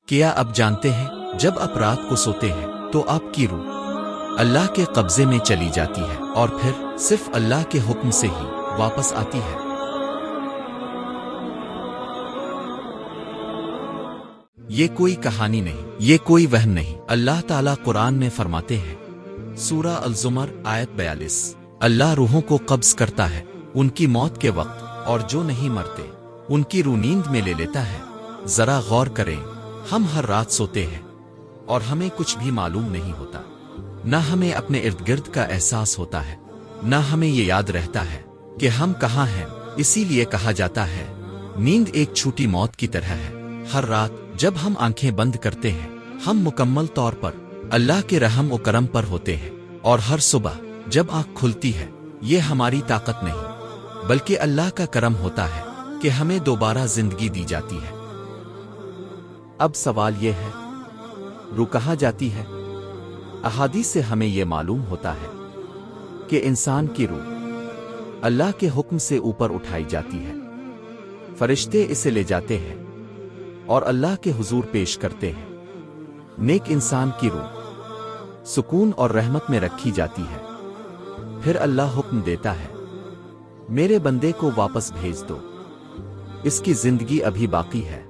کیا اب جانتے ہیں جب آپ رات کو سوتے ہیں تو آپ کی روح اللہ کے قبضے میں چلی جاتی ہے اور پھر صرف اللہ کے حکم سے ہی واپس آتی ہے۔ یہ کوئی کہانی نہیں، یہ کوئی وہم نہیں۔ اللہ تعالیٰ قرآن میں فرماتے ہیں، سورہ الزمر آیت 42، اللہ روحوں کو قبض کرتا ہے ان کی موت کے وقت، اور جو نہیں مرتے ان کی روح نیند میں لے لیتا ہے۔ ذرا غور کریں، ہم ہر رات سوتے ہیں اور ہمیں کچھ بھی معلوم نہیں ہوتا، نہ ہمیں اپنے ارد گرد کا احساس ہوتا ہے، نہ ہمیں یہ یاد رہتا ہے کہ ہم کہاں ہیں۔ اسی لیے کہا جاتا ہے نیند ایک چھوٹی موت کی طرح ہے۔ ہر رات جب ہم آنکھیں بند کرتے ہیں ہم مکمل طور پر اللہ کے رحم و کرم پر ہوتے ہیں، اور ہر صبح جب آنکھ کھلتی ہے یہ ہماری طاقت نہیں بلکہ اللہ کا کرم ہوتا ہے کہ ہمیں دوبارہ زندگی دی جاتی ہے۔ اب سوال یہ ہے، روح کہاں جاتی ہے؟ احادیث سے ہمیں یہ معلوم ہوتا ہے کہ انسان کی روح اللہ کے حکم سے اوپر اٹھائی جاتی ہے، فرشتے اسے لے جاتے ہیں اور اللہ کے حضور پیش کرتے ہیں۔ نیک انسان کی روح سکون اور رحمت میں رکھی جاتی ہے، پھر اللہ حکم دیتا ہے میرے بندے کو واپس بھیج دو، اس کی زندگی ابھی باقی ہے،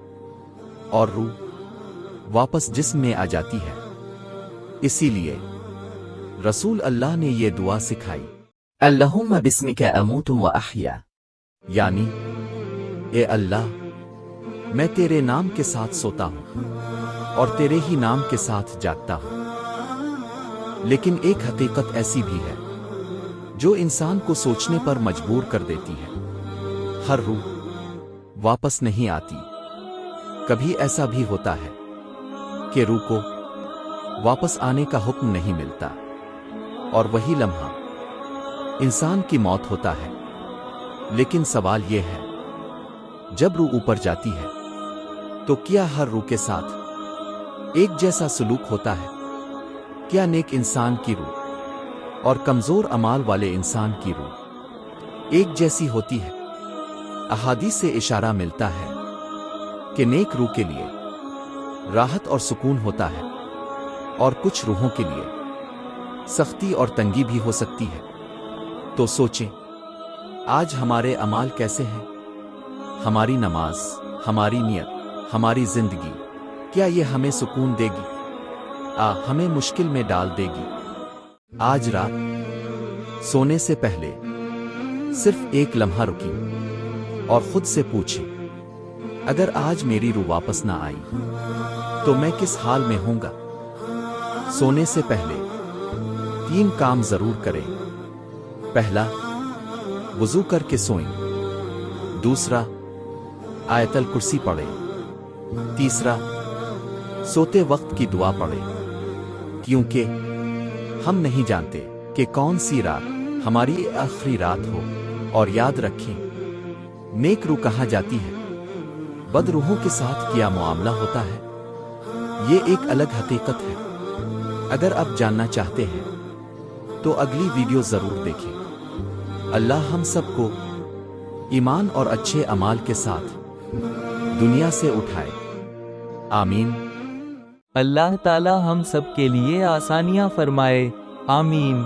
اور روح واپس جسم میں آ جاتی ہے۔ اسی لیے رسول اللہ نے یہ دعا سکھائی، اللہم بسمک اموت و احیا، یعنی اے اللہ میں تیرے نام کے ساتھ سوتا ہوں اور تیرے ہی نام کے ساتھ جاگتا ہوں۔ لیکن ایک حقیقت ایسی بھی ہے جو انسان کو سوچنے پر مجبور کر دیتی ہے، ہر روح واپس نہیں آتی۔ کبھی ایسا بھی ہوتا ہے کہ روح کو واپس آنے کا حکم نہیں ملتا، اور وہی لمحہ انسان کی موت ہوتا ہے۔ لیکن سوال یہ ہے، جب روح اوپر جاتی ہے تو کیا ہر روح کے ساتھ ایک جیسا سلوک ہوتا ہے؟ کیا نیک انسان کی روح اور کمزور اعمال والے انسان کی روح ایک جیسی ہوتی ہے؟ احادیث سے اشارہ ملتا ہے کہ نیک روح کے لیے راحت اور سکون ہوتا ہے، اور کچھ روحوں کے لیے سختی اور تنگی بھی ہو سکتی ہے۔ تو سوچیں، آج ہمارے اعمال کیسے ہیں؟ ہماری نماز، ہماری نیت، ہماری زندگی، کیا یہ ہمیں سکون دے گی؟ ہمیں مشکل میں ڈال دے گی؟ آج رات سونے سے پہلے صرف ایک لمحہ رکیں اور خود سے پوچھیں، اگر آج میری روح واپس نہ آئی تو میں کس حال میں ہوں گا؟ سونے سے پہلے 3 کام ضرور کریں۔ پہلا، وضو کر کے سوئیں۔ دوسرا، آیت الکرسی پڑھیں۔ تیسرا، سوتے وقت کی دعا پڑھیں، کیونکہ ہم نہیں جانتے کہ کون سی رات ہماری آخری رات ہو۔ اور یاد رکھیں، نیک روح کہاں جاتی ہے؟ بد روحوں کے ساتھ کیا معاملہ ہوتا ہے؟ یہ ایک الگ حقیقت ہے۔ اگر آپ جاننا چاہتے ہیں تو اگلی ویڈیو ضرور دیکھیں۔ اللہ ہم سب کو ایمان اور اچھے اعمال کے ساتھ دنیا سے اٹھائے، آمین۔ اللہ تعالی ہم سب کے لیے آسانیاں فرمائے، آمین۔